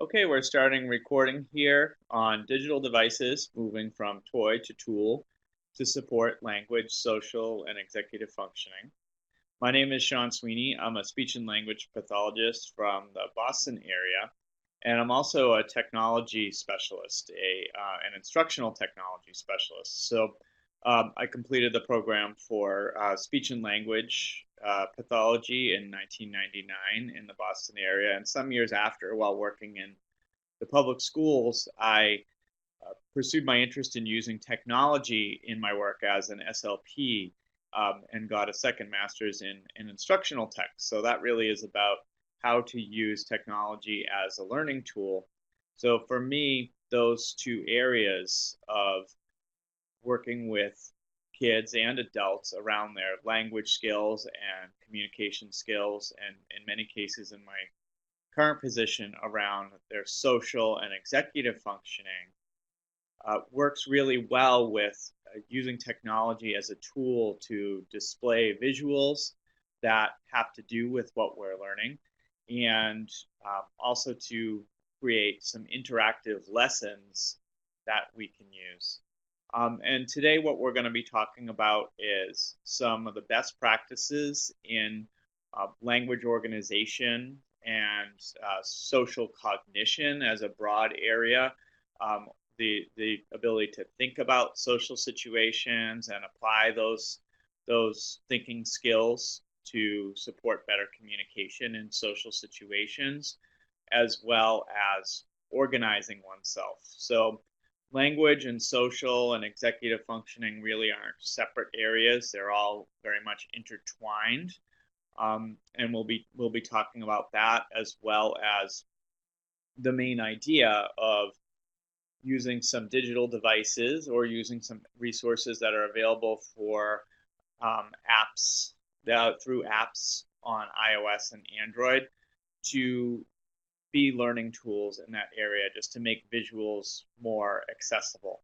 Okay, we're starting recording here on digital devices, moving from toy to tool to support language, social, and executive functioning. My name is Sean Sweeney. I'm a speech and language pathologist from the Boston area, and I'm also a technology specialist, an instructional technology specialist. I completed the program for speech and language pathology in 1999 in the Boston area, and some years after, while working in the public schools, I pursued my interest in using technology in my work as an SLP and got a second master's in instructional tech. So that really is about how to use technology as a learning tool. So for me, those two areas of working with kids and adults around their language skills and communication skills, and in many cases in my current position around their social and executive functioning works really well with using technology as a tool to display visuals that have to do with what we're learning, and also to create some interactive lessons that we can use. And today, what we're going to be talking about is some of the best practices in language organization and social cognition as a broad area. The ability to think about social situations and apply those thinking skills to support better communication in social situations, as well as organizing oneself. So language and social and executive functioning really aren't separate areas. They're all very much intertwined. And we'll be talking about that, as well as the main idea of using some digital devices or using some resources that are available for apps through apps on iOS and Android to be learning tools in that area, just to make visuals more accessible.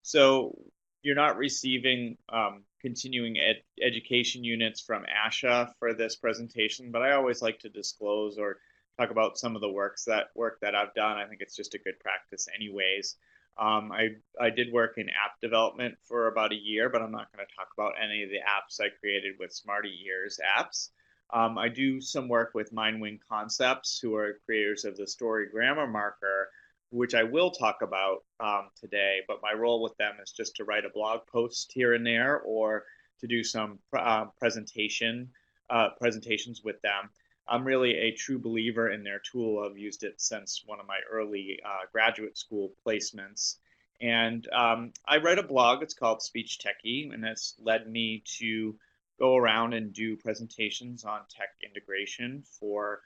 So you're not receiving continuing education units from ASHA for this presentation, but I always like to disclose or talk about some of the work that I've done. I think it's just a good practice anyways. I did work in app development for about a year, but I'm not going to talk about any of the apps I created with Smarty Ears apps. I do some work with MindWing Concepts, who are creators of the story grammar marker, which I will talk about today. But my role with them is just to write a blog post here and there, or to do some presentations with them. I'm really a true believer in their tool. I've used it since one of my early graduate school placements. And I write a blog. It's called Speech Techie, and that's led me to go around and do presentations on tech integration for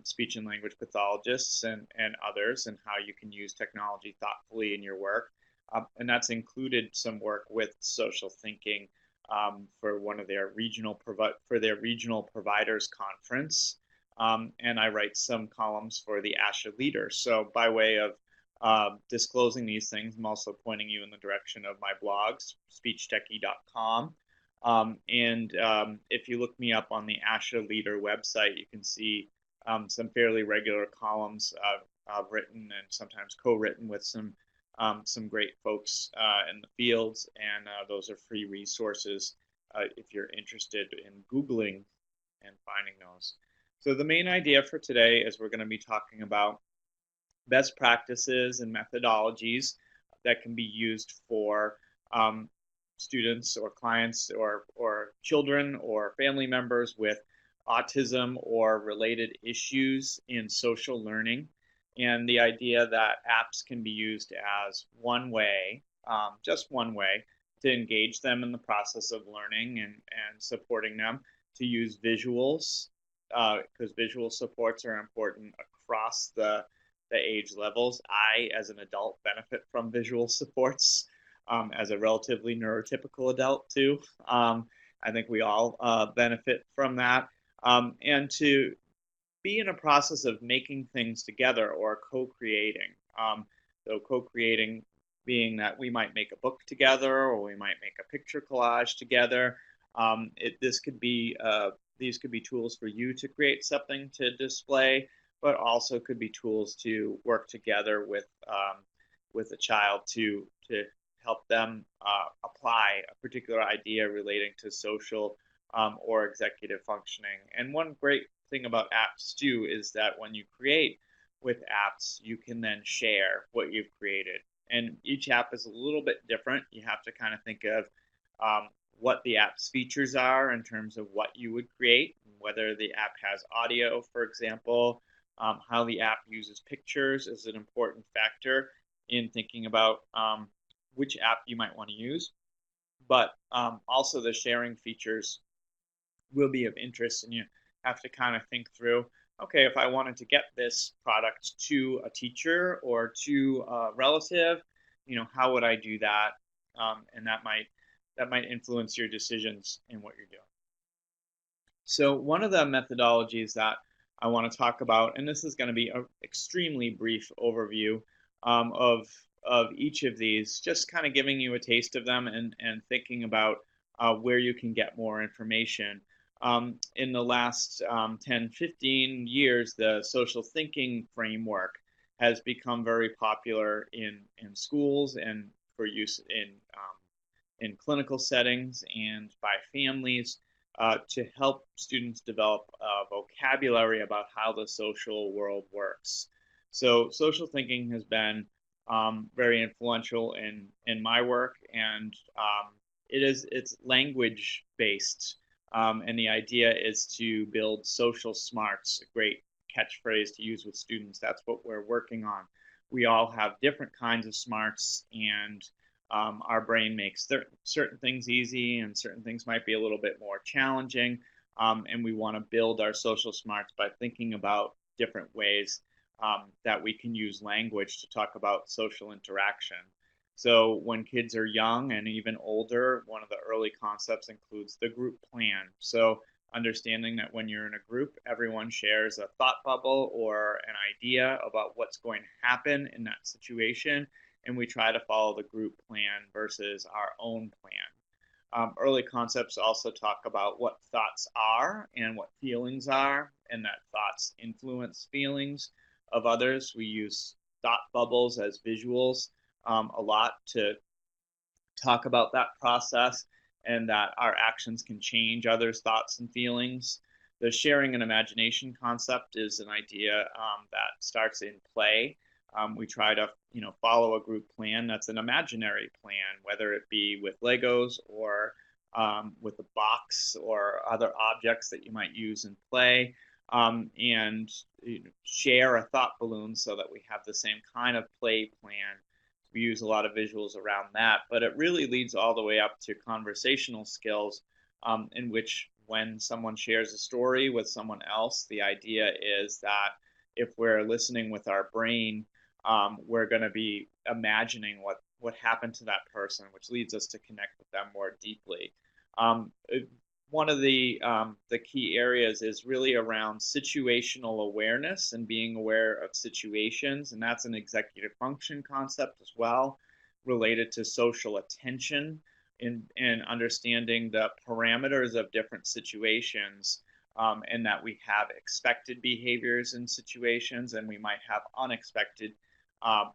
speech and language pathologists and others, and how you can use technology thoughtfully in your work. And that's included some work with social thinking for one of their regional providers conference. And I write some columns for the ASHA leader. So by way of disclosing these things, I'm also pointing you in the direction of my blogs, speechtechie.com. If you look me up on the ASHA Leader website, you can see some fairly regular columns I've written and sometimes co-written with some great folks in the fields, and those are free resources if you're interested in Googling and finding those. So the main idea for today is we're going to be talking about best practices and methodologies that can be used for students or clients or children or family members with autism or related issues in social learning. And the idea that apps can be used as one way, just one way, to engage them in the process of learning and supporting them, to use visuals, because visual supports are important across the age levels. I, as an adult, benefit from visual supports as a relatively neurotypical adult too. I think we all benefit from that. And to be in a process of making things together or co-creating. So co-creating being that we might make a book together, or we might make a picture collage together. This could be these could be tools for you to create something to display, but also could be tools to work together with a child to help them apply a particular idea relating to social or executive functioning. And one great thing about apps too is that when you create with apps, you can then share what you've created. And each app is a little bit different. You have to kind of think of what the app's features are in terms of what you would create, whether the app has audio, for example. How the app uses pictures is an important factor in thinking about which app you might want to use. But also the sharing features will be of interest, and you have to kind of think through, okay, if I wanted to get this product to a teacher or to a relative, how would I do that? And that might influence your decisions in what you're doing. So one of the methodologies that I want to talk about, and this is going to be an extremely brief overview of each of these, just kind of giving you a taste of them and thinking about where you can get more information. In the last 10, 15 years, the social thinking framework has become very popular in schools and for use in clinical settings and by families to help students develop a vocabulary about how the social world works. So social thinking has been very influential in my work, and it's language based. And the idea is to build social smarts, a great catchphrase to use with students. That's what we're working on. We all have different kinds of smarts, and our brain makes certain things easy, and certain things might be a little bit more challenging. And we want to build our social smarts by thinking about different ways that we can use language to talk about social interaction. So when kids are young and even older, one of the early concepts includes the group plan. So understanding that when you're in a group, everyone shares a thought bubble or an idea about what's going to happen in that situation, and we try to follow the group plan versus our own plan. Early concepts also talk about what thoughts are and what feelings are, and that thoughts influence feelings of others. We use thought bubbles as visuals a lot to talk about that process, and that our actions can change others' thoughts and feelings. The sharing and imagination concept is an idea that starts in play. We try to follow a group plan that's an imaginary plan, whether it be with Legos or with a box or other objects that you might use in play, and share a thought balloon so that we have the same kind of play plan. We use a lot of visuals around that, but it really leads all the way up to conversational skills, in which when someone shares a story with someone else, the idea is that if we're listening with our brain, we're going to be imagining what happened to that person, which leads us to connect with them more deeply. One of the key areas is really around situational awareness and being aware of situations, and that's an executive function concept as well, related to social attention and understanding the parameters of different situations, and that we have expected behaviors in situations and we might have unexpected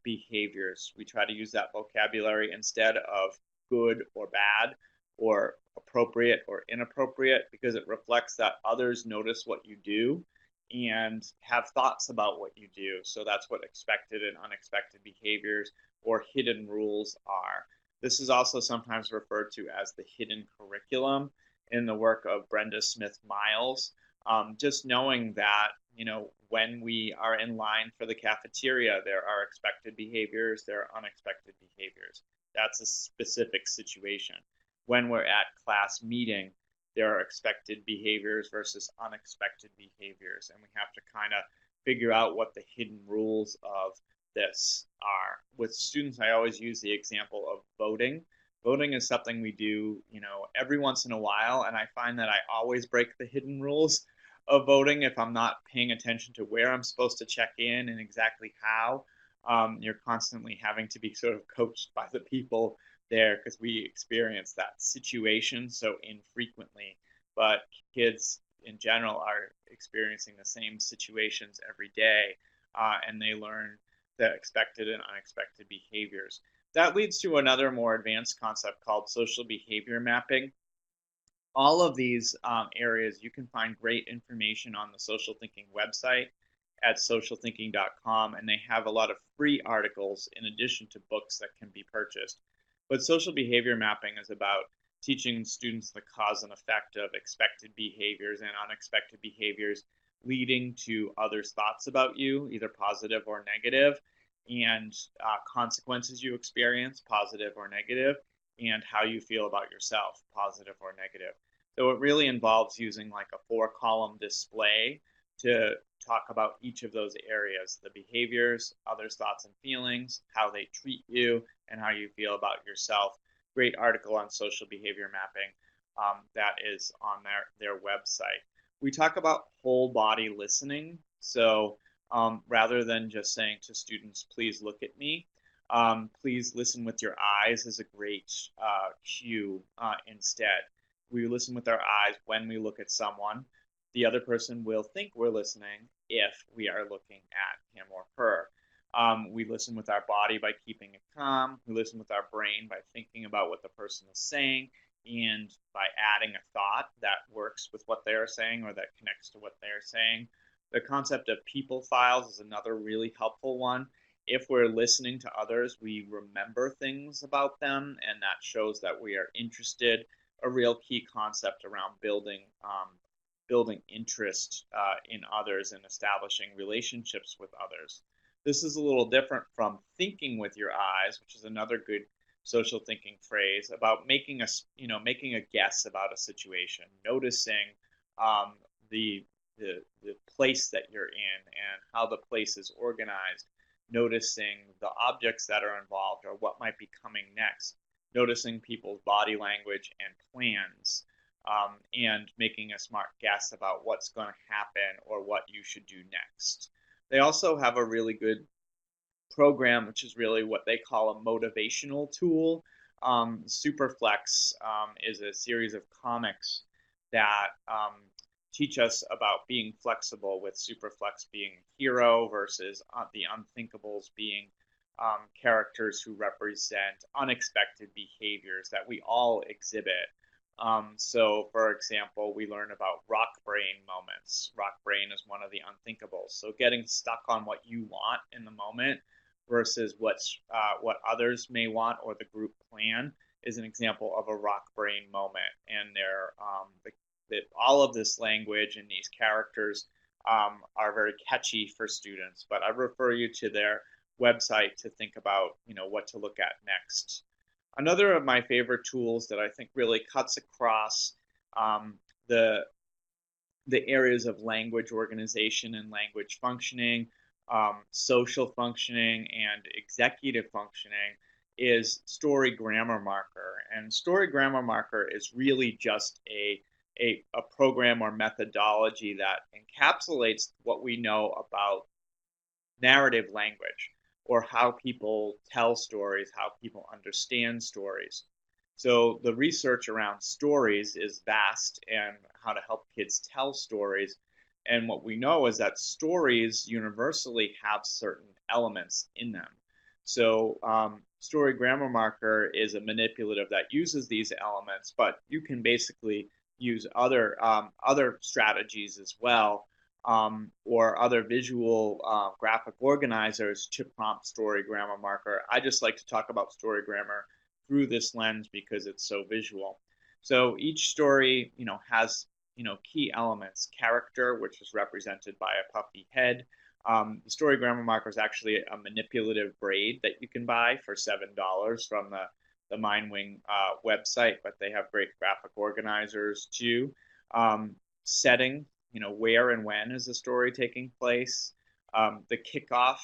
behaviors. We try to use that vocabulary instead of good or bad or appropriate or inappropriate, because it reflects that others notice what you do and have thoughts about what you do. So that's what expected and unexpected behaviors or hidden rules are. This is also sometimes referred to as the hidden curriculum in the work of Brenda Smith-Miles. Just knowing that, when we are in line for the cafeteria, there are expected behaviors, there are unexpected behaviors. That's a specific situation. When we're at class meeting, there are expected behaviors versus unexpected behaviors, and we have to kind of figure out what the hidden rules of this are. With students, I always use the example of voting. Voting is something we do, every once in a while, and I find that I always break the hidden rules of voting if I'm not paying attention to where I'm supposed to check in and exactly how. You're constantly having to be sort of coached by the people there because we experience that situation so infrequently. But kids in general are experiencing the same situations every day, and they learn the expected and unexpected behaviors. That leads to another more advanced concept called social behavior mapping. All of these areas, you can find great information on the Social Thinking website at socialthinking.com, and they have a lot of free articles in addition to books that can be purchased. But social behavior mapping is about teaching students the cause and effect of expected behaviors and unexpected behaviors leading to others' thoughts about you, either positive or negative, and consequences you experience, positive or negative, and how you feel about yourself, positive or negative. So it really involves using like a 4-column display to talk about each of those areas: the behaviors, others' thoughts and feelings, how they treat you, and how you feel about yourself. Great article on social behavior mapping that is on their website. We talk about whole body listening. So rather than just saying to students, please look at me, please listen with your eyes is a great cue instead. We listen with our eyes when we look at someone. The other person will think we're listening if we are looking at him or her. We listen with our body by keeping it calm. We listen with our brain by thinking about what the person is saying and by adding a thought that works with what they are saying or that connects to what they are saying. The concept of people files is another really helpful one. If we're listening to others, we remember things about them, and that shows that we are interested. A real key concept around building interest in others and establishing relationships with others. This is a little different from thinking with your eyes, which is another good social thinking phrase about making a guess about a situation, noticing the place that you're in and how the place is organized, noticing the objects that are involved or what might be coming next, noticing people's body language and plans, and making a smart guess about what's going to happen or what you should do next. They also have a really good program, which is really what they call a motivational tool. Superflex is a series of comics that teach us about being flexible, with Superflex being a hero versus the Unthinkables being characters who represent unexpected behaviors that we all exhibit. So, for example, we learn about rock brain moments. Rock brain is one of the unthinkables. So getting stuck on what you want in the moment versus what others may want or the group plan is an example of a rock brain moment. And all of this language and these characters are very catchy for students. But I refer you to their website to think about, what to look at next. Another of my favorite tools that I think really cuts across the areas of language organization and language functioning, social functioning, and executive functioning is Story Grammar Marker. And Story Grammar Marker is really just a program or methodology that encapsulates what we know about narrative language, or how people tell stories, how people understand stories. So the research around stories is vast, and how to help kids tell stories. And what we know is that stories universally have certain elements in them. So Story Grammar Marker is a manipulative that uses these elements, but you can basically use other strategies as well, or other visual graphic organizers to prompt Story Grammar Marker. I just like to talk about Story Grammar through this lens because it's so visual. So each story, has, key elements. Character, which is represented by a puffy head. The Story Grammar Marker is actually a manipulative braid that you can buy for $7 from the MindWing website, but they have great graphic organizers too. Setting, where and when is the story taking place. The kickoff,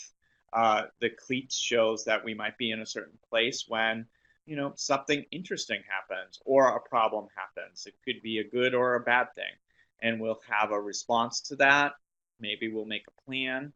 the cleats shows that we might be in a certain place when, something interesting happens or a problem happens. It could be a good or a bad thing, and we'll have a response to that. Maybe we'll make a plan.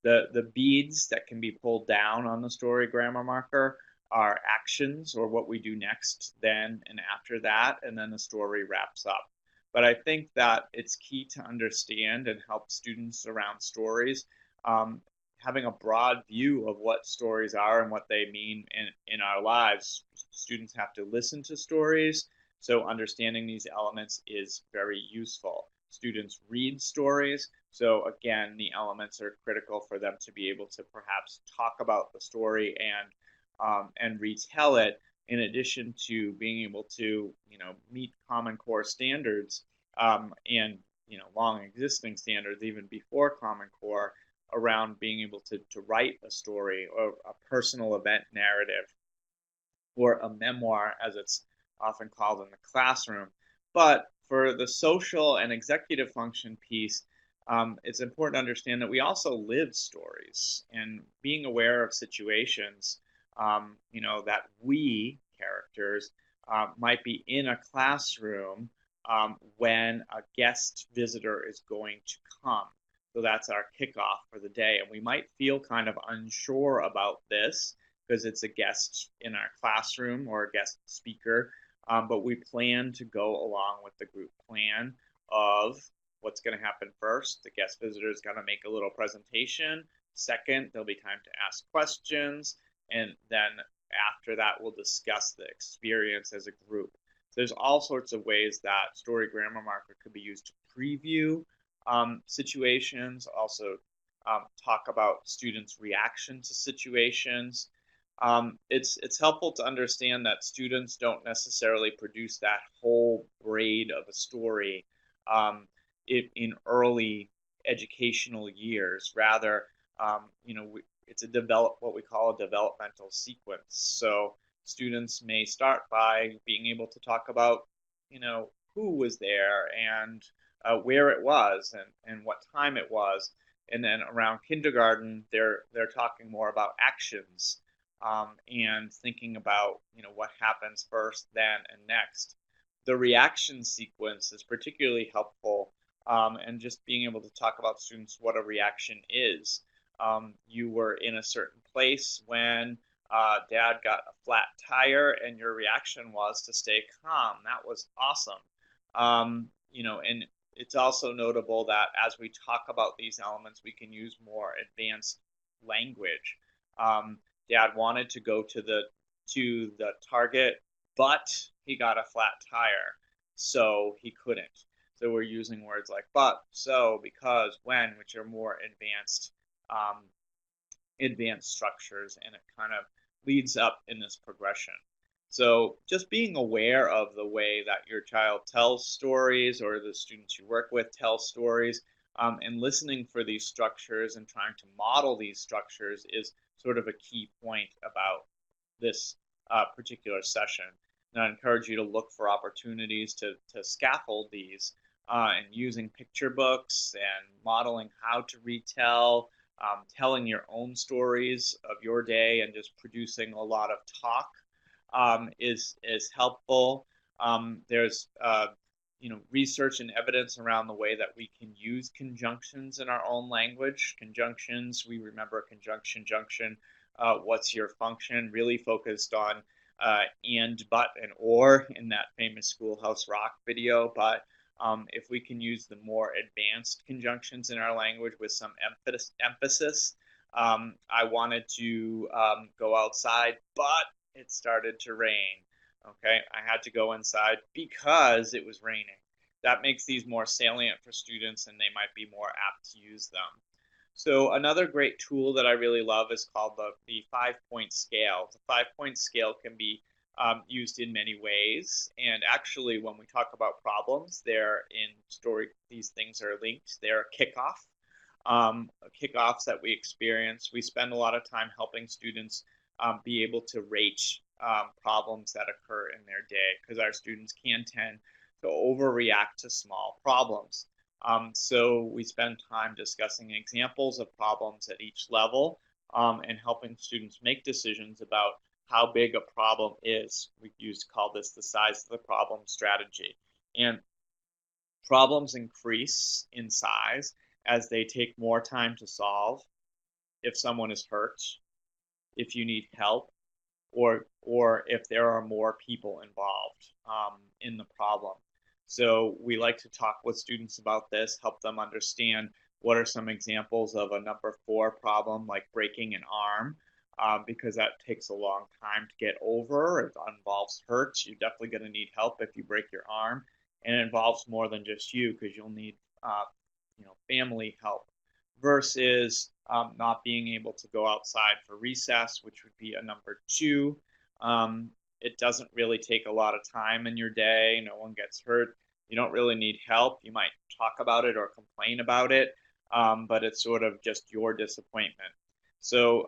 The beads that can be pulled down on the Story Grammar Marker are actions, or what we do next, then, and after that, and then the story wraps up. but I think that it's key to understand and help students around stories, um, having a broad view of what stories are and what they mean in our lives. Students have to listen to stories, so understanding these elements is very useful. Students read stories, so again, the elements are critical for them to be able to perhaps talk about the story and retell it, in addition to being able to, meet Common Core standards, and, long existing standards even before Common Core, around being able to write a story or a personal event narrative or a memoir, as it's often called in the classroom. But for the social and executive function piece, it's important to understand that we also live stories, and being aware of situations, that we characters might be in a classroom when a guest visitor is going to come. So that's our kickoff for the day. And we might feel kind of unsure about this because it's a guest in our classroom or a guest speaker, but we plan to go along with the group plan of what's going to happen first. The guest visitor is going to make a little presentation. Second, there'll be time to ask questions. And then after that, we'll discuss the experience as a group. So there's all sorts of ways that story grammar marker could be used to preview situations, also talk about students' reaction to situations. It's helpful to understand that students don't necessarily produce that whole braid of a story in early educational years. Rather, it's what we call a developmental sequence. So students may start by being able to talk about, who was there and where it was and what time it was. And then around kindergarten, they're talking more about actions, and thinking about, what happens first, then, and next. The reaction sequence is particularly helpful, and just being able to talk about students what a reaction is. You were in a certain place when dad got a flat tire, and your reaction was to stay calm. That was awesome. And it's also notable that as we talk about these elements, we can use more advanced language. Dad wanted to go to the Target, but he got a flat tire, so he couldn't. So we're using words like but, so, because, when, which are more advanced structures, and it kind of leads up in this progression. So just being aware of the way that your child tells stories, or the students you work with tell stories, and listening for these structures and trying to model these structures is sort of a key point about this particular session. And I encourage you to look for opportunities to scaffold these, and using picture books and modeling how to retell, telling your own stories of your day, and just producing a lot of talk is helpful. There's research and evidence around the way that we can use conjunctions in our own language. Conjunctions, we remember conjunction, junction, what's your function, really focused on and, but, and or in that famous Schoolhouse Rock video. But if we can use the more advanced conjunctions in our language with some emphasis, I wanted to go outside, but it started to rain. Okay, I had to go inside because it was raining. That makes these more salient for students, and they might be more apt to use them. So another great tool that I really love is called the 5-point scale. The 5-point scale can be used in many ways, and actually when we talk about problems, they're in story, these things are linked. They're a kickoff. Kickoffs that we experience, we spend a lot of time helping students be able to rate problems that occur in their day, because our students can tend to overreact to small problems. So we spend time discussing examples of problems at each level, and helping students make decisions about how big a problem is. We call this the size of the problem strategy. And problems increase in size as they take more time to solve, if someone is hurt, if you need help, or if there are more people involved in the problem. So we like to talk with students about this, help them understand what are some examples of a number 4 problem, like breaking an arm, because that takes a long time to get over. It involves hurts. You're definitely going to need help if you break your arm, and it involves more than just you because you'll need, family help. Versus not being able to go outside for recess, which would be a number 2. It doesn't really take a lot of time in your day. No one gets hurt. You don't really need help. You might talk about it or complain about it, but it's sort of just your disappointment. So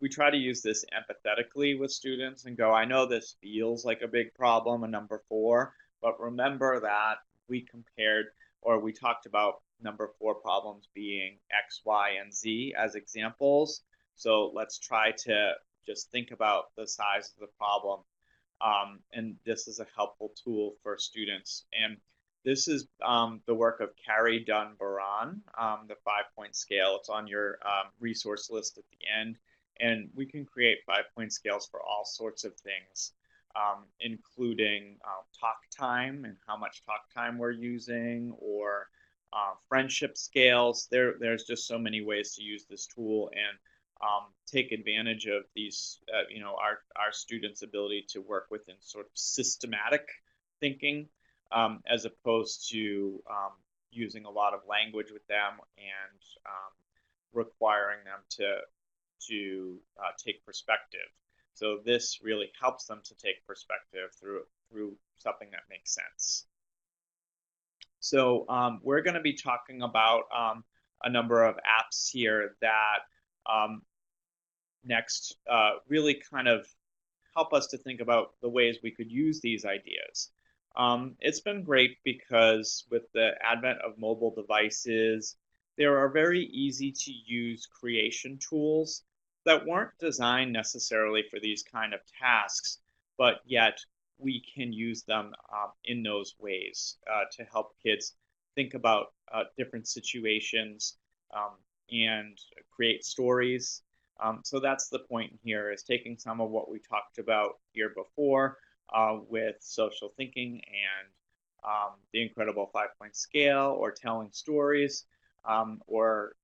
we try to use this empathetically with students and go, I know this feels like a big problem, a number 4, but remember that we compared or we talked about number 4 problems being X, Y, and Z as examples. So let's try to just think about the size of the problem. And this is a helpful tool for students. And this is the work of Carrie Dunn-Baran, the 5-point scale. It's on your resource list at the end. And we can create 5-point scales for all sorts of things, including talk time and how much talk time we're using, or friendship scales. There's just so many ways to use this tool and take advantage of these, our students' ability to work within sort of systematic thinking, as opposed to using a lot of language with them and requiring them to take perspective. So this really helps them to take perspective through something that makes sense. So we're going to be talking about a number of apps here that next really kind of help us to think about the ways we could use these ideas. It's been great because with the advent of mobile devices, there are very easy to use creation tools that weren't designed necessarily for these kind of tasks, but yet we can use them in those ways to help kids think about different situations and create stories. So that's the point here, is taking some of what we talked about here before with social thinking and the incredible 5-point scale, or telling stories, or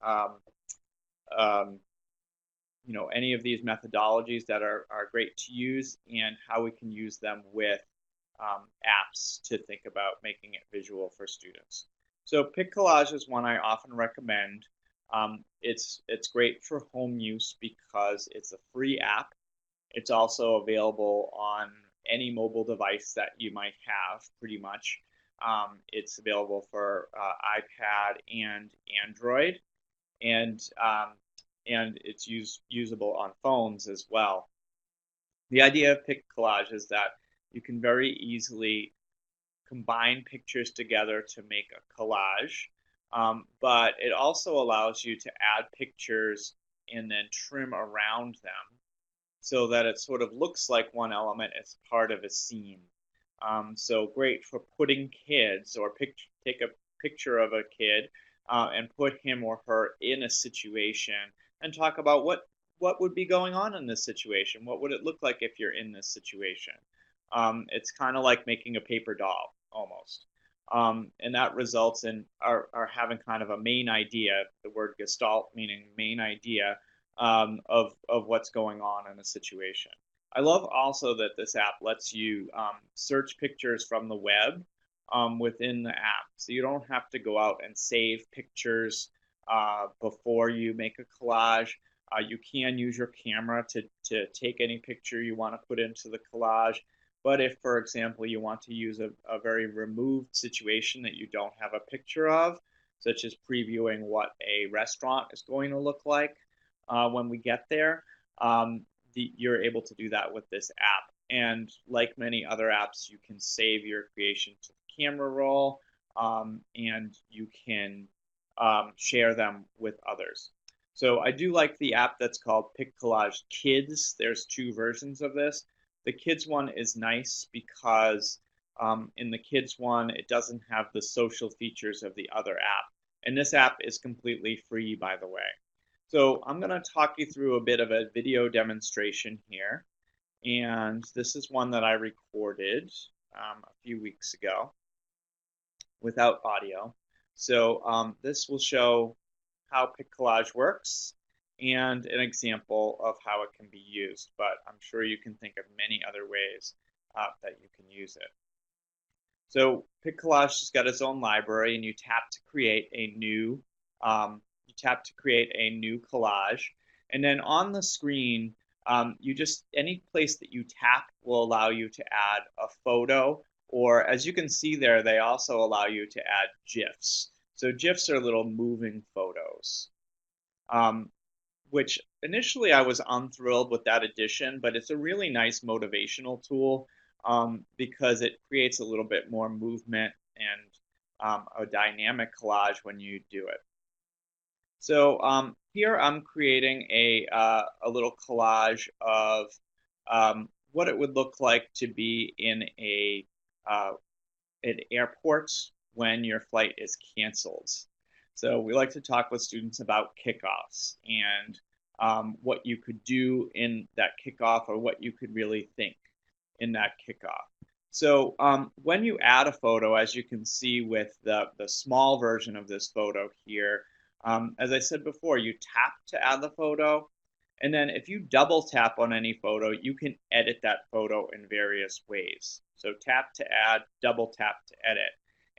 any of these methodologies that are great to use, and how we can use them with apps to think about making it visual for students. So Pic Collage is one I often recommend. It's great for home use because it's a free app. It's also available on any mobile device that you might have, pretty much. It's available for iPad and Android, and it's usable on phones as well. The idea of Pic Collage is that you can very easily combine pictures together to make a collage, but it also allows you to add pictures and then trim around them so that it sort of looks like one element as part of a scene. So great for putting kids, or take a picture of a kid and put him or her in a situation and talk about what would be going on in this situation. What would it look like if you're in this situation? It's kind of like making a paper doll almost. And that results in our having kind of a main idea, the word gestalt meaning main idea, of what's going on in a situation. I love also that this app lets you search pictures from the web within the app. So you don't have to go out and save pictures before you make a collage. You can use your camera to take any picture you want to put into the collage. But if, for example, you want to use a very removed situation that you don't have a picture of, such as previewing what a restaurant is going to look like when we get there, you're able to do that with this app. And like many other apps, you can save your creation to the camera roll, and you can share them with others. So I do like the app that's called Pic Collage Kids. There's 2 versions of this. The kids one is nice because in the kids one, it doesn't have the social features of the other app. And this app is completely free, by the way. So I'm going to talk you through a bit of a video demonstration here. And this is one that I recorded a few weeks ago. without audio. So this will show how Pick Collage works and an example of how it can be used, but I'm sure you can think of many other ways that you can use it. So Pick Collage has got its own library, and you tap to create a new collage, and then on the screen, any place that you tap will allow you to add a photo, or as you can see there, they also allow you to add GIFs. So GIFs are little moving photos, which initially I was unthrilled with that addition, but it's a really nice motivational tool because it creates a little bit more movement and a dynamic collage when you do it. So here I'm creating a little collage of what it would look like to be in an airport when your flight is canceled. So we like to talk with students about kickoffs and what you could do in that kickoff, or what you could really think in that kickoff. So when you add a photo, as you can see with the small version of this photo here, as I said before, you tap to add the photo, and then if you double tap on any photo, you can edit that photo in various ways. So tap to add, double tap to edit.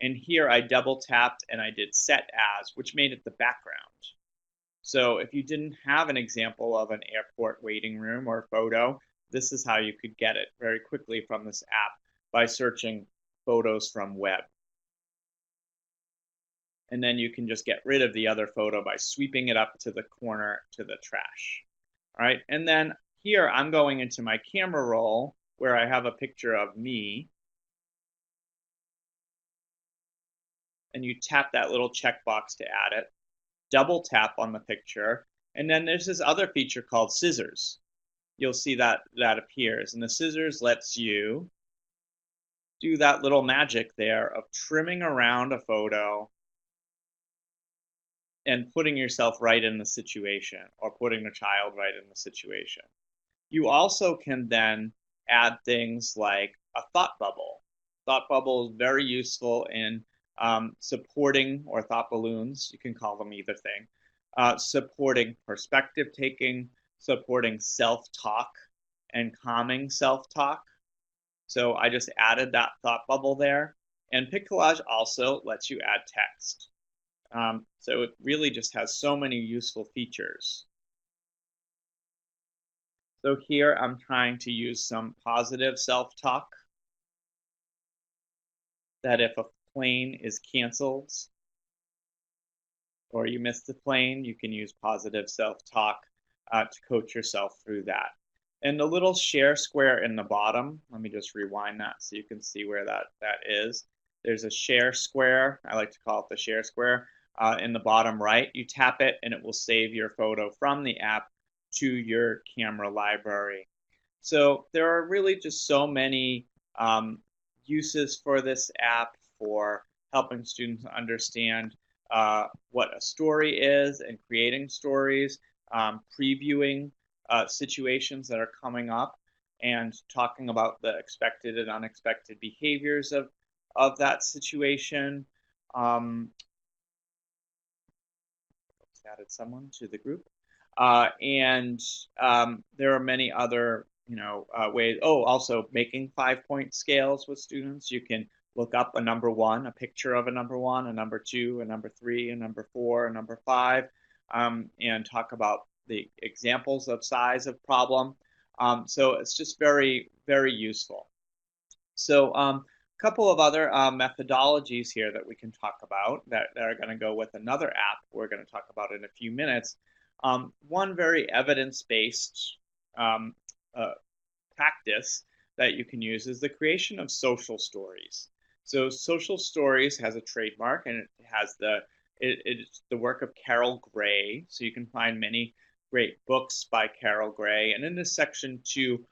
And here I double tapped and I did set as, which made it the background. So if you didn't have an example of an airport waiting room or photo, this is how you could get it very quickly from this app by searching photos from web. And then you can just get rid of the other photo by sweeping it up to the corner to the trash. All right, and then here I'm going into my camera roll where I have a picture of me. And you tap that little checkbox to add it, double tap on the picture, and then there's this other feature called scissors. You'll see that appears, and the scissors lets you do that little magic there of trimming around a photo and putting yourself right in the situation, or putting the child right in the situation. You also can then add things like a thought bubble. Thought bubble is very useful in supporting, or thought balloons, you can call them either thing, supporting perspective taking, supporting self-talk, and calming self-talk. So I just added that thought bubble there. And Pick Collage also lets you add text. So it really just has so many useful features. So here I'm trying to use some positive self-talk, that if a plane is canceled or you missed the plane, you can use positive self-talk to coach yourself through that. And the little share square in the bottom, let me just rewind that so you can see where that is. There's a share square, I like to call it the share square, in the bottom right. You tap it and it will save your photo from the app to your camera library. So there are really just so many uses for this app for helping students understand what a story is and creating stories, previewing situations that are coming up, and talking about the expected and unexpected behaviors of that situation. Added someone to the group. And there are many other ways. Oh, also making 5-point scales with students. You can look up a number 1, a picture of a number 1, a number 2, a number 3, a number 4, a number 5, and talk about the examples of size of problem. So it's just very, very useful. So a couple of other methodologies here that we can talk about that are going to go with another app we're going to talk about in a few minutes. One very evidence-based practice that you can use is the creation of social stories. So social stories has a trademark, and it has it's the work of Carol Gray. So you can find many great books by Carol Gray. And in this section too,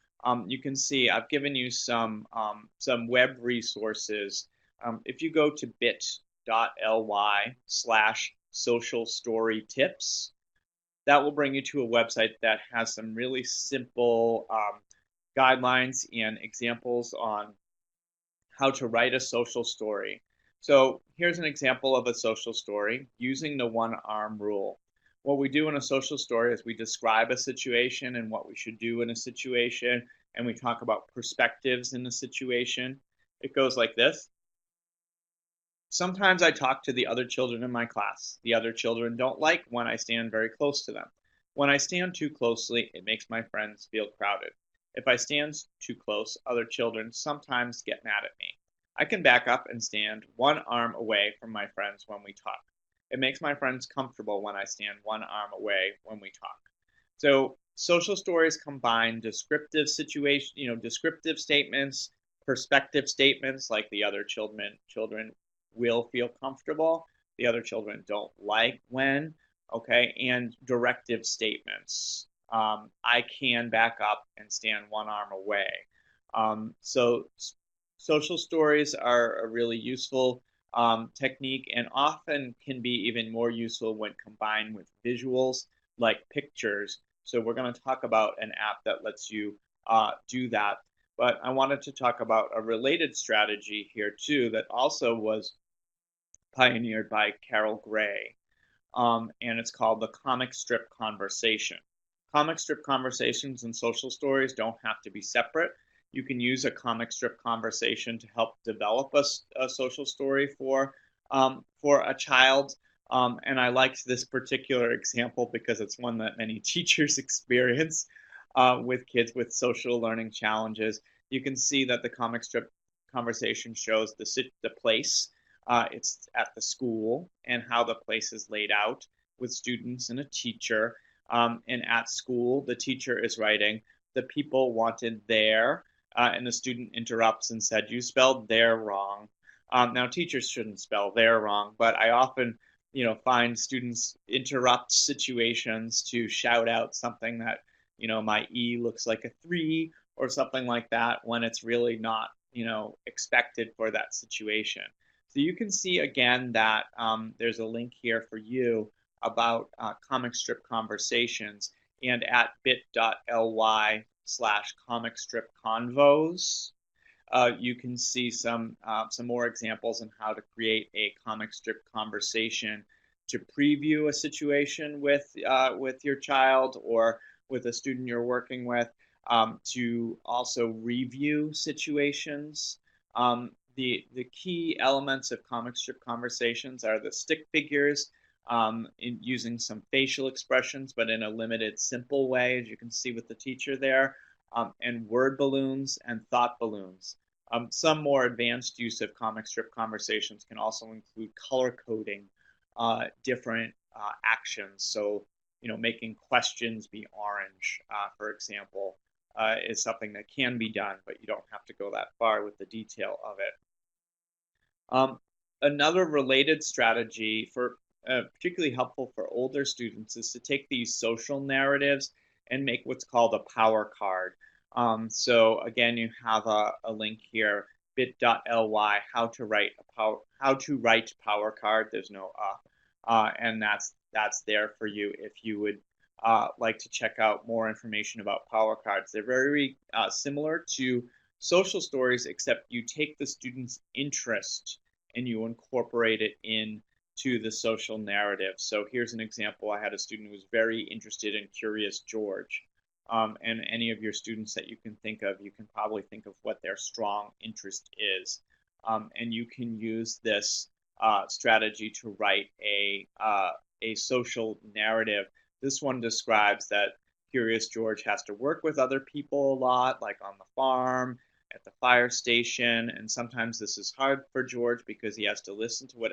you can see I've given you some web resources. If you go to bit.ly/social-story-tips, that will bring you to a website that has some really simple guidelines and examples on how to write a social story. So here's an example of a social story using the one-arm rule. What we do in a social story is we describe a situation and what we should do in a situation, and we talk about perspectives in the situation. It goes like this. Sometimes I talk to the other children in my class. The other children don't like when I stand very close to them. When I stand too closely, it makes my friends feel crowded. If I stand too close, other children sometimes get mad at me. I can back up and stand one arm away from my friends when we talk. It makes my friends comfortable when I stand one arm away when we talk. So social stories combine descriptive statements, perspective statements like the other children will feel comfortable, the other children don't like when, okay, and directive statements. I can back up and stand one arm away. So social stories are a really useful technique and often can be even more useful when combined with visuals like pictures. So we're going to talk about an app that lets you do that. But I wanted to talk about a related strategy here too that also was pioneered by Carol Gray, and it's called the comic strip conversation. Comic strip conversations and social stories don't have to be separate. You can use a comic strip conversation to help develop a social story for a child. And I liked this particular example because it's one that many teachers experience with kids with social learning challenges. You can see that the comic strip conversation shows the place. It's at the school and how the place is laid out with students and a teacher. And at school, the teacher is writing, the people wanted there, and the student interrupts and said, you spelled there wrong. Now, teachers shouldn't spell there wrong, but I often, find students interrupt situations to shout out something that, my E looks like a 3 or something like that when it's really not, expected for that situation. So you can see again that there's a link here for you about comic strip conversations, and at bit.ly/comic strip convos, you can see some more examples on how to create a comic strip conversation to preview a situation with your child or with a student you're working with, to also review situations. The key elements of comic strip conversations are the stick figures, in using some facial expressions, but in a limited, simple way, as you can see with the teacher there, and word balloons and thought balloons. Some more advanced use of comic strip conversations can also include color coding different actions. So, making questions be orange, for example, is something that can be done, but you don't have to go that far with the detail of it. Another related strategy for particularly helpful for older students is to take these social narratives and make what's called a power card. So again, you have a link here, bit.ly, how to write power card. There's no and that's there for you if you would like to check out more information about power cards. They're very similar to social stories, except you take the student's interest and you incorporate it into the social narrative. So here's an example. I had a student who was very interested in Curious George. And any of your students that you can think of, you can probably think of what their strong interest is. And you can use this strategy to write a social narrative. This one describes that Curious George has to work with other people a lot, like on the farm, at the fire station, and sometimes this is hard for George because he has to listen to what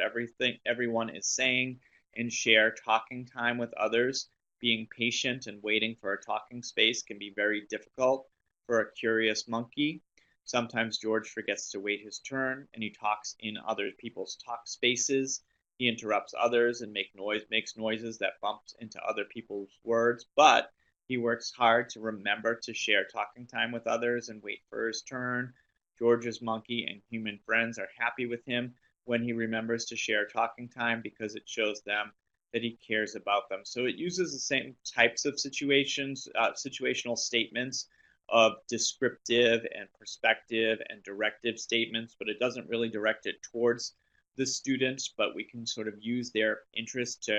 everyone is saying and share talking time with others. Being patient and waiting for a talking space can be very difficult for a curious monkey. Sometimes George forgets to wait his turn and he talks in other people's talk spaces. He interrupts others and makes noises that bumps into other people's words, but he works hard to remember to share talking time with others and wait for his turn. George's monkey and human friends are happy with him when he remembers to share talking time because it shows them that he cares about them. So it uses the same types of situational statements of descriptive and perspective and directive statements, but it doesn't really direct it towards the students, but we can sort of use their interest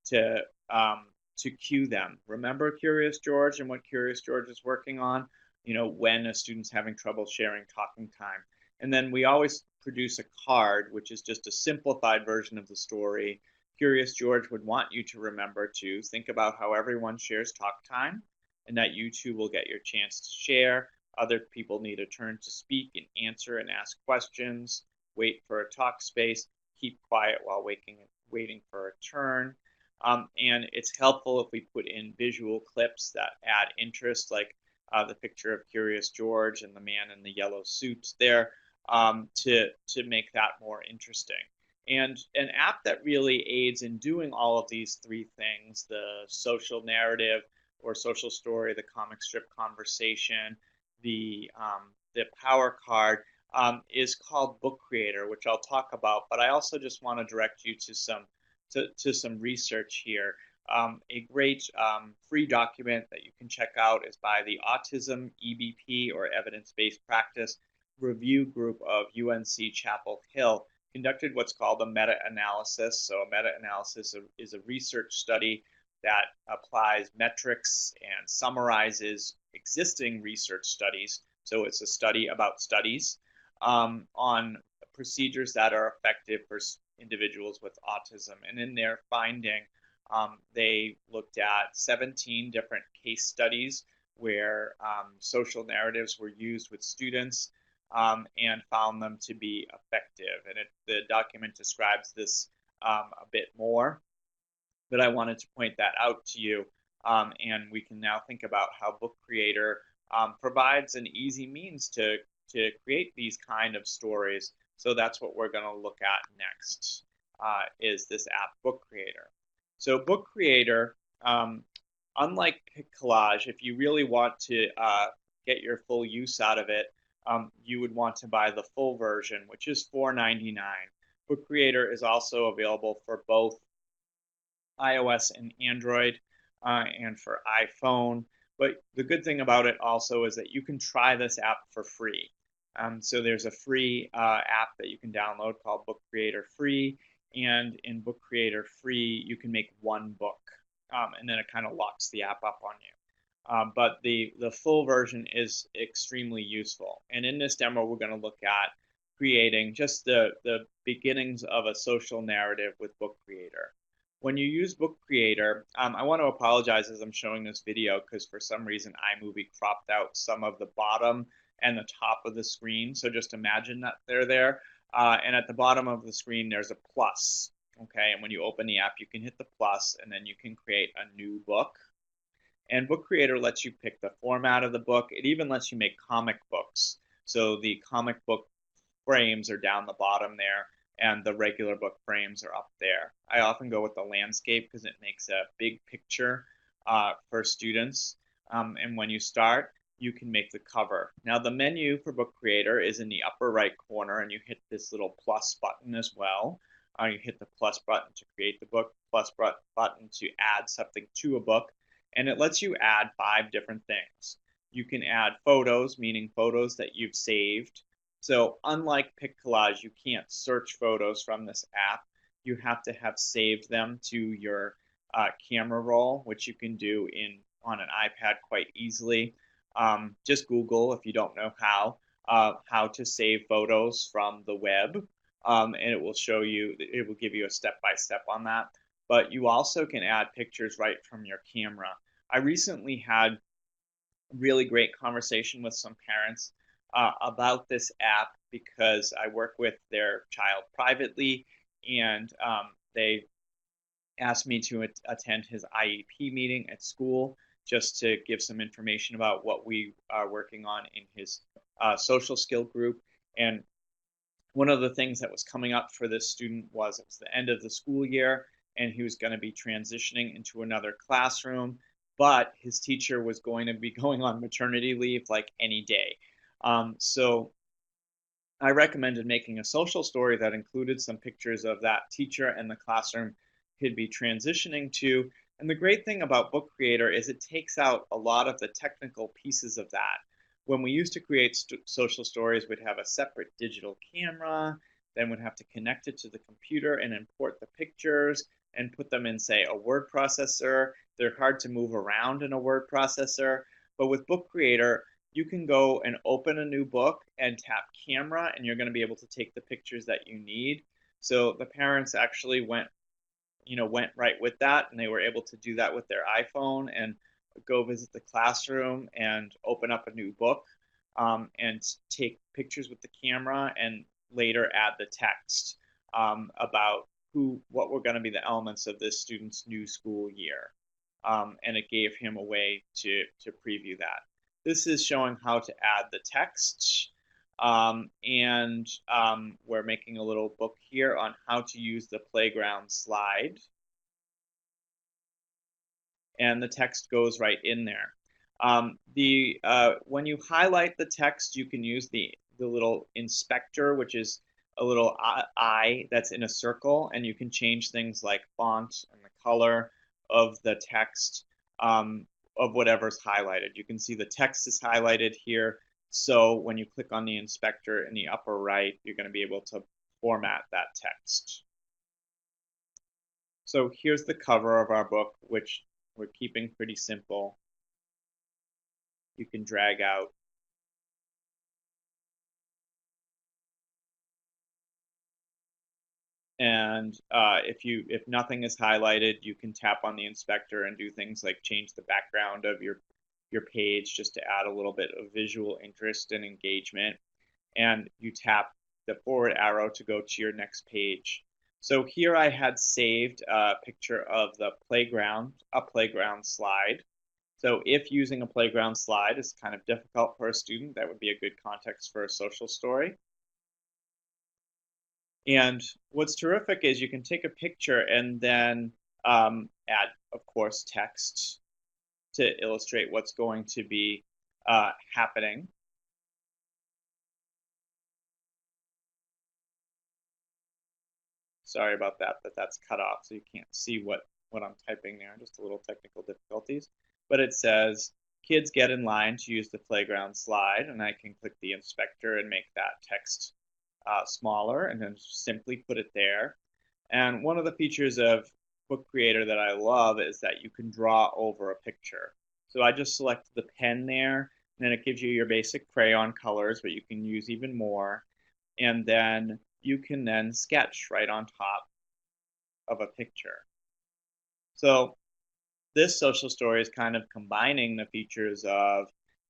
to um, to cue them. Remember Curious George and what Curious George is working on? When a student's having trouble sharing talking time. And then we always produce a card, which is just a simplified version of the story. Curious George would want you to remember to think about how everyone shares talk time, and that you too will get your chance to share. Other people need a turn to speak and answer and ask questions. Wait for a talk space. Keep quiet while waiting for a turn. And it's helpful if we put in visual clips that add interest, like the picture of Curious George and the man in the yellow suit there, to make that more interesting. And an app that really aids in doing all of these three things, the social narrative or social story, the comic strip conversation, the power card, is called Book Creator, which I'll talk about. But I also just want to direct you to some research here. A great free document that you can check out is by the Autism EBP, or Evidence-Based Practice Review Group of UNC Chapel Hill, conducted what's called a meta-analysis. So a meta-analysis is a research study that applies metrics and summarizes existing research studies. So it's a study about studies on procedures that are effective for individuals with autism. And in their finding, they looked at 17 different case studies where social narratives were used with students, and found them to be effective. And the document describes this a bit more, but I wanted to point that out to you. And we can now think about how Book Creator provides an easy means to create these kind of stories. So that's what we're going to look at next, is this app, Book Creator. So Book Creator, unlike COLLAGE, if you really want to get your full use out of it, you would want to buy the full version, which is $4.99. Book Creator is also available for both iOS and Android, and for iPhone. But the good thing about it also is that you can try this app for free. So there's a free app that you can download called Book Creator Free, and in Book Creator Free, you can make one book, and then it kind of locks the app up on you. But the full version is extremely useful. And in this demo, we're going to look at creating just the beginnings of a social narrative with Book Creator. When you use Book Creator, I want to apologize as I'm showing this video, because for some reason iMovie cropped out some of the bottom and the top of the screen. So just imagine that they're there. And at the bottom of the screen, there's a plus. Okay, and when you open the app, you can hit the plus, and then you can create a new book. And Book Creator lets you pick the format of the book. It even lets you make comic books. So the comic book frames are down the bottom there, and the regular book frames are up there. I often go with the landscape because it makes a big picture for students. And when you start, you can make the cover. Now the menu for Book Creator is in the upper right corner, and you hit this little plus button as well. You hit the plus button to create the book, plus button to add something to a book, and it lets you add 5 different things. You can add photos, meaning photos that you've saved. So unlike PicCollage, you can't search photos from this app. You have to have saved them to your camera roll, which you can do on an iPad quite easily. Just Google, if you don't know how to save photos from the web, and it will show you, it will give you a step-by-step on that. But you also can add pictures right from your camera. I recently had a really great conversation with some parents about this app, because I work with their child privately, and they asked me to attend his IEP meeting at school just to give some information about what we are working on in his social skill group. And one of the things that was coming up for this student was it was the end of the school year, and he was going to be transitioning into another classroom, but his teacher was going to be going on maternity leave like any day. So I recommended making a social story that included some pictures of that teacher and the classroom he'd be transitioning to. And the great thing about Book Creator is it takes out a lot of the technical pieces of that. When we used to create social stories, we'd have a separate digital camera, then would have to connect it to the computer and import the pictures and put them in, say, a word processor. They're hard to move around in a word processor. But with Book Creator, you can go and open a new book and tap camera, and you're going to be able to take the pictures that you need. So the parents actually went right with that, and they were able to do that with their iPhone and go visit the classroom and open up a new book, and take pictures with the camera and later add the text about what were going to be the elements of this student's new school year. And it gave him a way to preview that. This is showing how to add the text. And we're making a little book here on how to use the playground slide. And the text goes right in there. When you highlight the text, you can use the little inspector, which is a little eye that's in a circle, and you can change things like font and the color of the text of whatever's highlighted. You can see the text is highlighted here. So when you click on the inspector in the upper right, you're going to be able to format that text. So here's the cover of our book, which we're keeping pretty simple. You can drag out. And if nothing is highlighted, you can tap on the inspector and do things like change the background of your page just to add a little bit of visual interest and engagement. And you tap the forward arrow to go to your next page. So here I had saved a picture of a playground slide. So if using a playground slide is kind of difficult for a student, that would be a good context for a social story. And what's terrific is you can take a picture and then add, of course, text to illustrate what's going to be happening. Sorry about that, but that's cut off, so you can't see what I'm typing there, just a little technical difficulties. But it says, kids get in line to use the playground slide, and I can click the inspector and make that text smaller, and then simply put it there. And one of the features of Book Creator that I love is that you can draw over a picture. So I just selected the pen there, and then it gives you your basic crayon colors, but you can use even more. And then you can then sketch right on top of a picture. So this social story is kind of combining the features of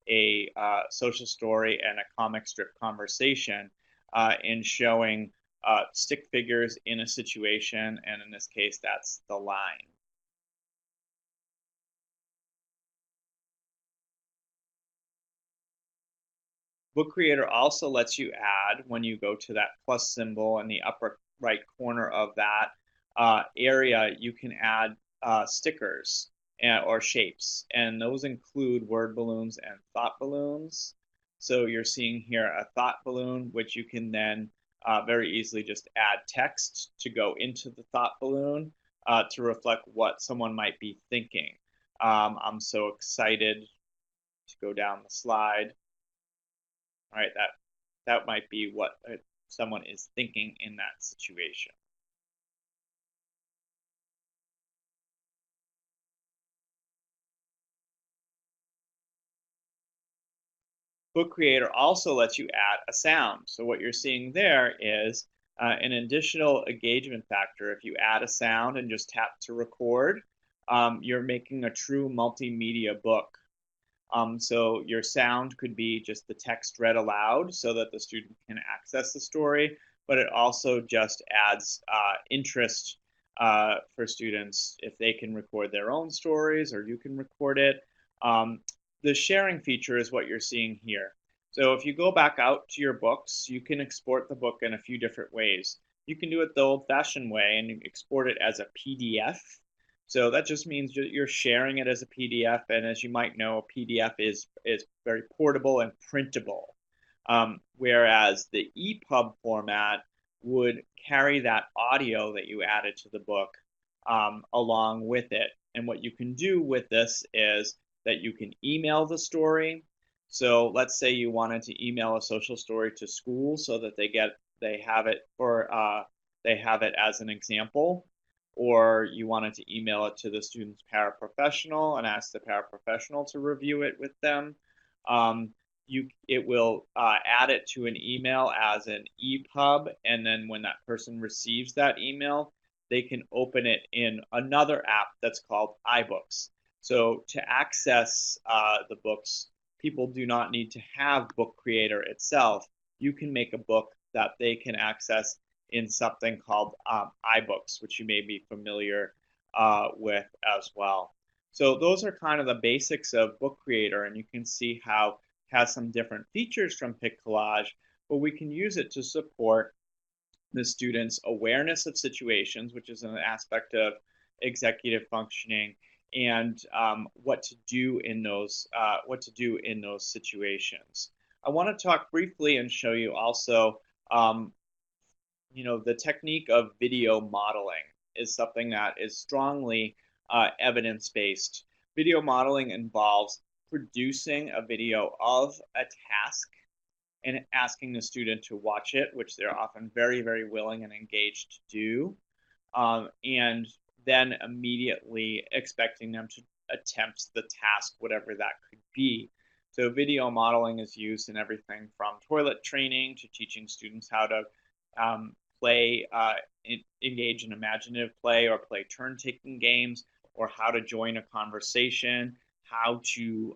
a social story and a comic strip conversation in showing stick figures in a situation, and in this case, that's the line. Book Creator also lets you add, when you go to that plus symbol in the upper right corner of that area, you can add stickers or shapes, and those include word balloons and thought balloons. So you're seeing here a thought balloon, which you can then very easily just add text to go into the thought balloon to reflect what someone might be thinking. I'm so excited to go down the slide. All right, that might be what someone is thinking in that situation. Book Creator also lets you add a sound. So what you're seeing there is an additional engagement factor. If you add a sound and just tap to record, you're making a true multimedia book. So your sound could be just the text read aloud so that the student can access the story, but it also just adds interest for students if they can record their own stories or you can record it. The sharing feature is what you're seeing here. So if you go back out to your books, you can export the book in a few different ways. You can do it the old-fashioned way and you export it as a PDF. So that just means you're sharing it as a PDF, and as you might know, a PDF is very portable and printable. Whereas the EPUB format would carry that audio that you added to the book along with it. And what you can do with this is that you can email the story. So let's say you wanted to email a social story to school so that they get they have it as an example, or you wanted to email it to the student's paraprofessional and ask the paraprofessional to review it with them. It will add it to an email as an EPUB, and then when that person receives that email, they can open it in another app that's called iBooks. So to access the books, people do not need to have Book Creator itself. You can make a book that they can access in something called iBooks, which you may be familiar with as well. So those are kind of the basics of Book Creator, and you can see how it has some different features from PicCollage, but we can use it to support the student's awareness of situations, which is an aspect of executive functioning, and what to do in those situations. I want to talk briefly and show you also, the technique of video modeling is something that is strongly evidence-based. Video modeling involves producing a video of a task and asking the student to watch it, which they're often very, very willing and engaged to do, and then immediately expecting them to attempt the task, whatever that could be. So video modeling is used in everything from toilet training to teaching students how to engage in imaginative play or play turn-taking games, or how to join a conversation, how to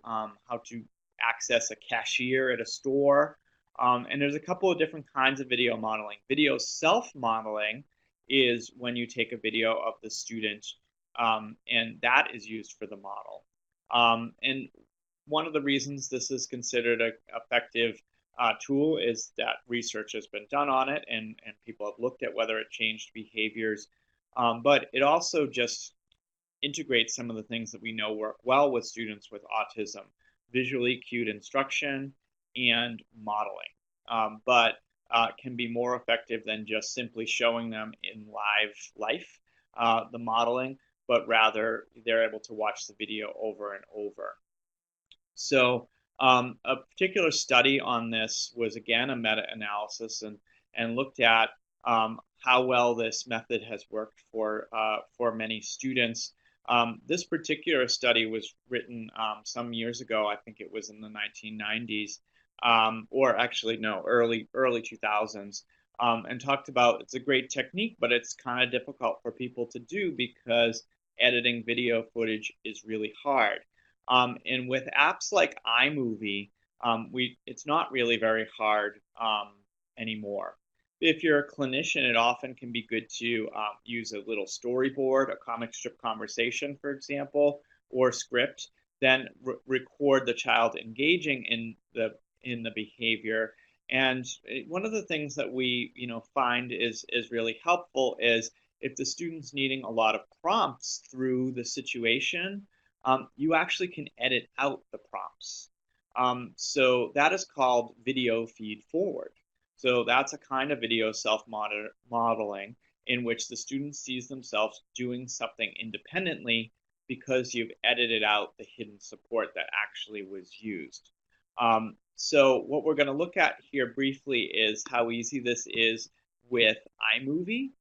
access a cashier at a store. And there's a couple of different kinds of video modeling. Video self-modeling is when you take a video of the student, and that is used for the model. And one of the reasons this is considered an effective tool is that research has been done on it, and people have looked at whether it changed behaviors. But it also just integrates some of the things that we know work well with students with autism: visually cued instruction and modeling. But can be more effective than just simply showing them in life, the modeling, but rather they're able to watch the video over and over. So a particular study on this was, again, a meta-analysis and looked at how well this method has worked for many students. This particular study was written some years ago. I think it was in the 1990s, or actually no, early 2000s, and talked about it's a great technique, but it's kind of difficult for people to do because editing video footage is really hard. And with apps like iMovie, it's not really very hard anymore. If you're a clinician, it often can be good to use a little storyboard, a comic strip conversation, for example, or script, then record the child engaging in the behavior. And one of the things that we find is really helpful is if the student's needing a lot of prompts through the situation, you actually can edit out the prompts. So that is called video feed forward. So that's a kind of video self-modeling in which the student sees themselves doing something independently because you've edited out the hidden support that actually was used. So what we're going to look at here briefly is how easy this is with iMovie.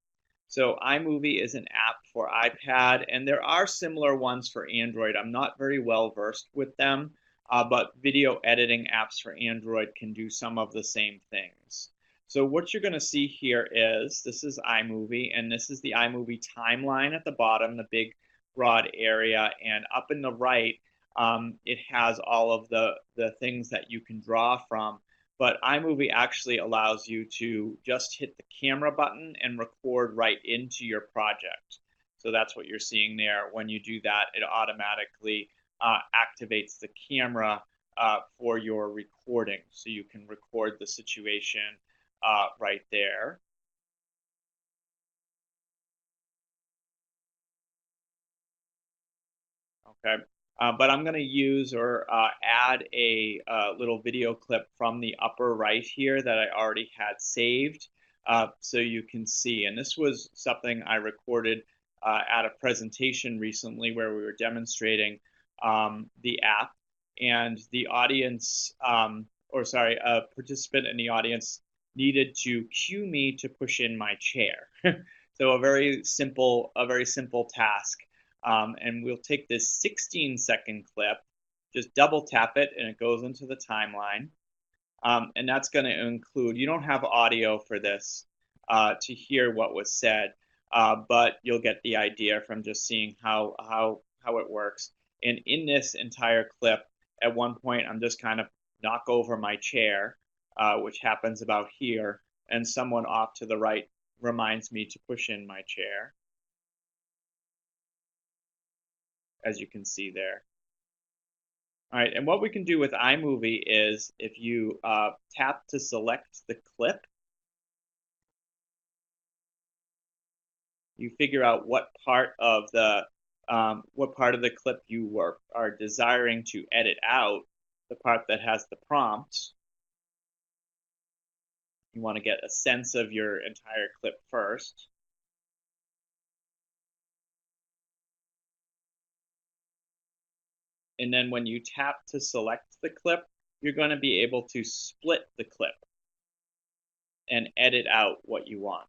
So iMovie is an app for iPad, and there are similar ones for Android. I'm not very well versed with them, but video editing apps for Android can do some of the same things. So what you're going to see here is, this is iMovie, and this is the iMovie timeline at the bottom, the big broad area, and up in the right, it has all of the things that you can draw from. But iMovie actually allows you to just hit the camera button and record right into your project. So that's what you're seeing there. When you do that, it automatically activates the camera for your recording. So you can record the situation right there. Okay. But I'm going to use or add a little video clip from the upper right here that I already had saved so you can see. And this was something I recorded at a presentation recently where we were demonstrating the app, and the audience, a participant in the audience needed to cue me to push in my chair. So a very simple task. And we'll take this 16-second clip, just double tap it, and it goes into the timeline. And that's going to include, you don't have audio for this to hear what was said, but you'll get the idea from just seeing how it works. And in this entire clip, at one point, I'm just kind of knock over my chair, which happens about here, and someone off to the right reminds me to push in my chair, as you can see there. All right, and what we can do with iMovie is if you tap to select the clip, you figure out what part of the clip you are desiring to edit out, the part that has the prompt. You want to get a sense of your entire clip first. And then when you tap to select the clip, you're going to be able to split the clip and edit out what you want.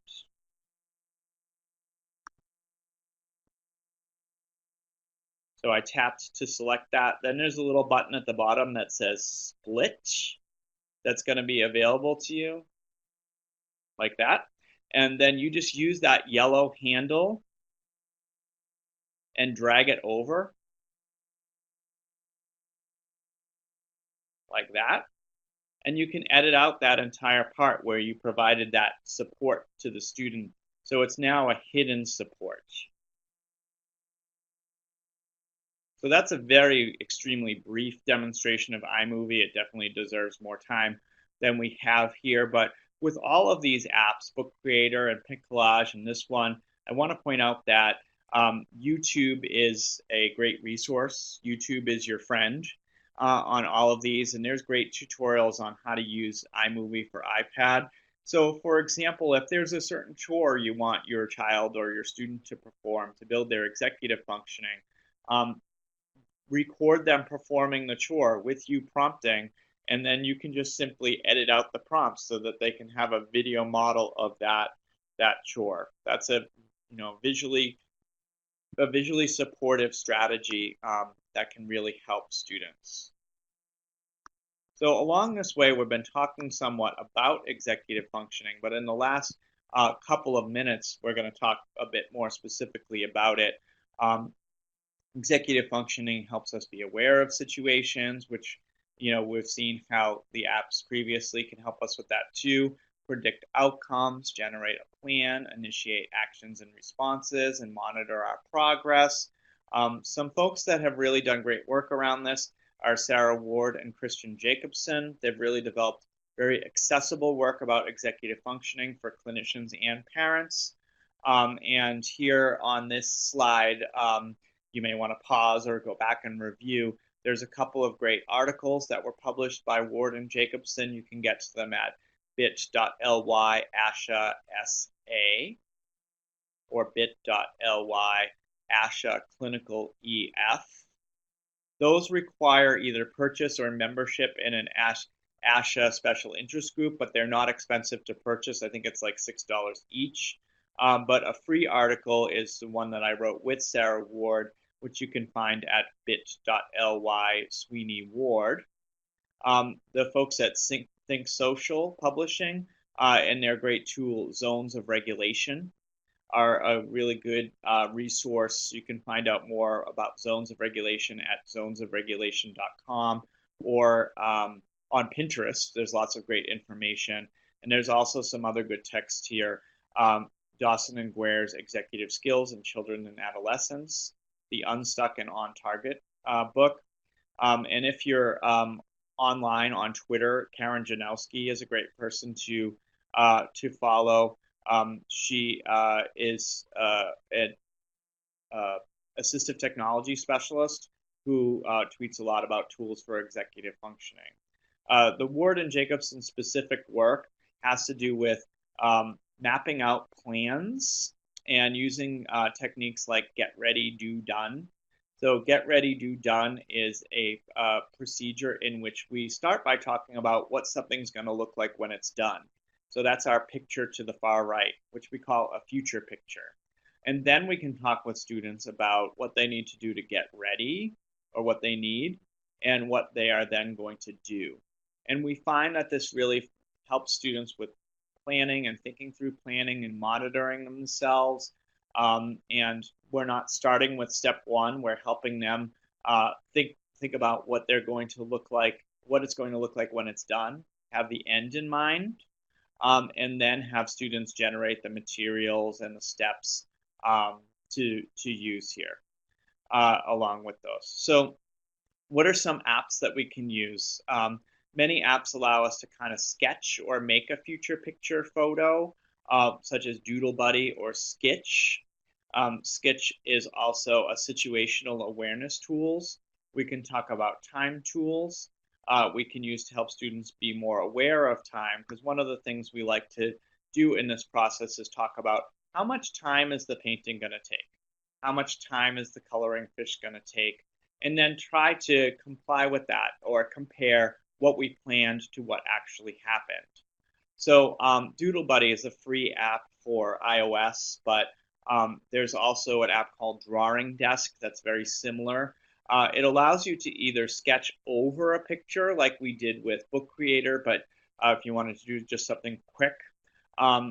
So I tapped to select that. Then there's a little button at the bottom that says split. That's going to be available to you like that. And then you just use that yellow handle and drag it over like that. And you can edit out that entire part where you provided that support to the student. So it's now a hidden support. So that's a very extremely brief demonstration of iMovie. It definitely deserves more time than we have here. But with all of these apps, Book Creator and COLLAGE and this one, I want to point out that YouTube is a great resource. YouTube is your friend on all of these, and there's great tutorials on how to use iMovie for iPad. So for example, if there's a certain chore you want your child or your student to perform to build their executive functioning, record them performing the chore with you prompting, and then you can just simply edit out the prompts so that they can have a video model of that chore. That's a visually supportive strategy that can really help students. So along this way, we've been talking somewhat about executive functioning, but in the last couple of minutes, we're going to talk a bit more specifically about it. Executive functioning helps us be aware of situations, which we've seen how the apps previously can help us with that too. Predict outcomes, generate a plan, initiate actions and responses, and monitor our progress. Some folks that have really done great work around this are Sarah Ward and Christian Jacobson. They've really developed very accessible work about executive functioning for clinicians and parents. And here on this slide, you may want to pause or go back and review. There's a couple of great articles that were published by Ward and Jacobson. You can get to them at bit.ly ASHA SA or bit.ly ASHA Clinical EF. Those require either purchase or membership in an ASHA special interest group, but they're not expensive to purchase. I think it's like $6 each. But a free article is the one that I wrote with Sarah Ward, which you can find at bit.ly Sweeney Ward. The folks at Think Social Publishing and their great tool, Zones of Regulation, are a really good resource. You can find out more about Zones of Regulation at zonesofregulation.com or on Pinterest. There's lots of great information. And there's also some other good text here. Dawson and Guerre's Executive Skills in Children and Adolescents, the Unstuck and On Target book. And if you're online on Twitter, Karen Janowski is a great person to follow. She is an assistive technology specialist who tweets a lot about tools for executive functioning. The Ward and Jacobson specific work has to do with mapping out plans and using techniques like get ready, do, done. So get ready, do, done is a procedure in which we start by talking about what something's going to look like when it's done. So that's our picture to the far right, which we call a future picture. And then we can talk with students about what they need to do to get ready, or what they need, and what they are then going to do. And we find that this really helps students with planning and thinking through planning and monitoring themselves. And we're not starting with step one. We're helping them think about what they're going to look like, what it's going to look like when it's done, have the end in mind, and then have students generate the materials and the steps to use here along with those. So what are some apps that we can use? Many apps allow us to kind of sketch or make a future picture photo, such as Doodle Buddy or Skitch. Skitch is also a situational awareness tools. We can talk about time tools. We can use to help students be more aware of time, because one of the things we like to do in this process is talk about how much time is the painting going to take? How much time is the coloring fish going to take? And then try to comply with that or compare what we planned to what actually happened. So Doodle Buddy is a free app for iOS, but there's also an app called Drawing Desk that's very similar. It allows you to either sketch over a picture like we did with Book Creator, but if you wanted to do just something quick,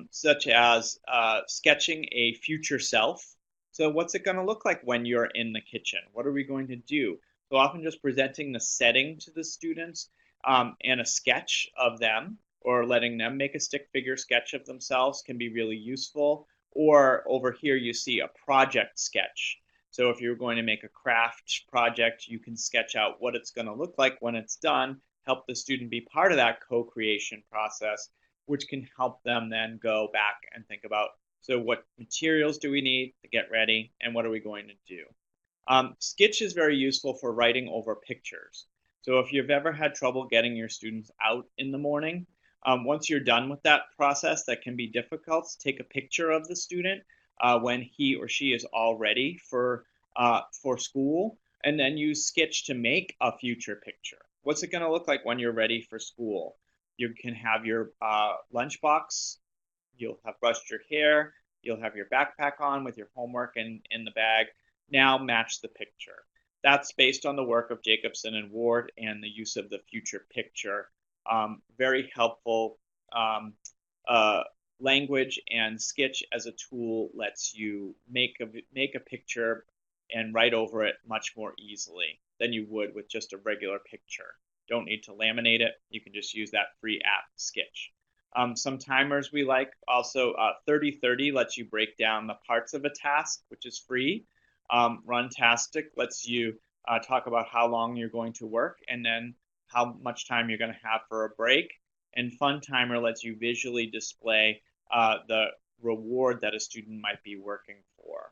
such as sketching a future self. So what's it going to look like when you're in the kitchen? What are we going to do? So often just presenting the setting to the students and a sketch of them, or letting them make a stick figure sketch of themselves can be really useful. Or over here you see a project sketch. So if you're going to make a craft project, you can sketch out what it's going to look like when it's done, help the student be part of that co-creation process, which can help them then go back and think about, so what materials do we need to get ready, and what are we going to do? Skitch is very useful for writing over pictures. So if you've ever had trouble getting your students out in the morning, once you're done with that process, that can be difficult. Take a picture of the student when he or she is all ready for school, and then use Skitch to make a future picture. What's it going to look like when you're ready for school? You can have your lunchbox. You'll have brushed your hair. You'll have your backpack on with your homework in the bag. Now match the picture. That's based on the work of Jacobson and Ward and the use of the future picture. Very helpful language, and Skitch as a tool lets you make a picture and write over it much more easily than you would with just a regular picture. Don't need to laminate it. You can just use that free app, Skitch. Some timers we like also, 30/30 lets you break down the parts of a task, which is free. Runtastic lets you talk about how long you're going to work and then how much time you're going to have for a break. And Fun Timer lets you visually display the reward that a student might be working for.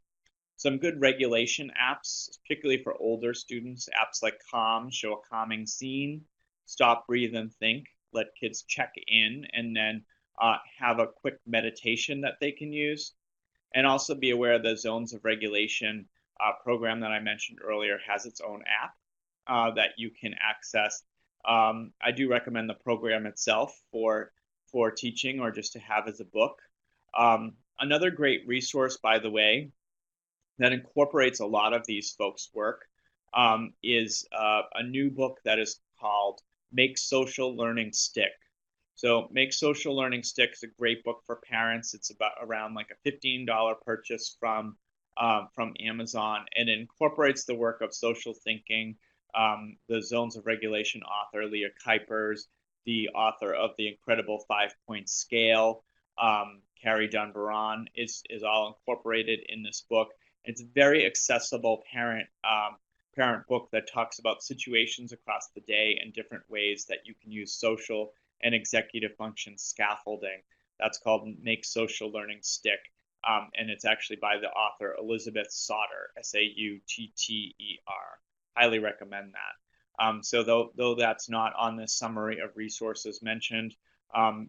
Some good regulation apps, particularly for older students, apps like Calm show a calming scene. Stop, Breathe, and Think let kids check in and then have a quick meditation that they can use. And also be aware the Zones of Regulation program that I mentioned earlier has its own app that you can access. I do recommend the program itself for teaching or just to have as a book. Another great resource, by the way, that incorporates a lot of these folks' work is a new book that is called Make Social Learning Stick. So Make Social Learning Stick is a great book for parents. It's about around like a $15 purchase from Amazon, and it incorporates the work of social thinking. The Zones of Regulation author, Leah Kuypers, the author of the incredible 5-point scale, Carrie Dunbaron, is all incorporated in this book. It's a very accessible parent book that talks about situations across the day and different ways that you can use social and executive function scaffolding. That's called Make Social Learning Stick. And it's actually by the author Elizabeth Sautter, Sautter. Highly recommend that. So though that's not on this summary of resources mentioned,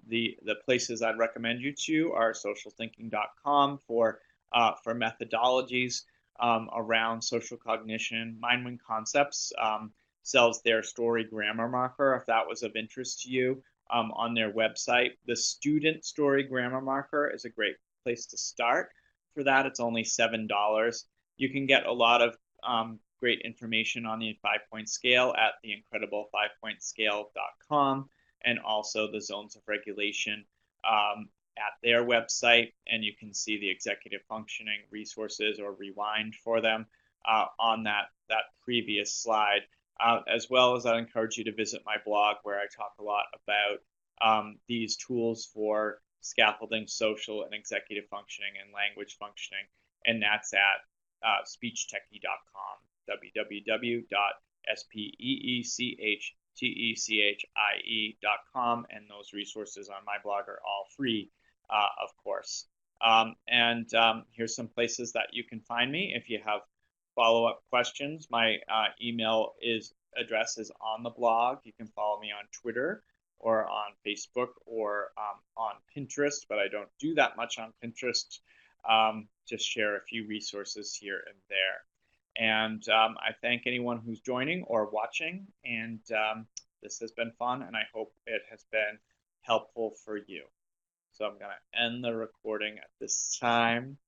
the places I'd recommend you to are socialthinking.com for methodologies around social cognition. Mindwind Concepts sells their story grammar marker, if that was of interest to you. on their website. The student story grammar marker is a great place to start. For that, it's only $7. You can get a lot of great information on the 5-point scale at theincredible5pointscale.com, and also the zones of regulation at their website, and you can see the executive functioning resources or rewind for them on that previous slide. As well as I encourage you to visit my blog, where I talk a lot about these tools for scaffolding social and executive functioning and language functioning, and that's at speechtechie.com, www.speechtechie.com, and those resources on my blog are all free, of course. Here's some places that you can find me if you have follow-up questions. My email address is on the blog. You can follow me on Twitter or on Facebook or on Pinterest, but I don't do that much on Pinterest. Just share a few resources here and there. And I thank anyone who's joining or watching, and this has been fun, and I hope it has been helpful for you. So I'm going to end the recording at this time.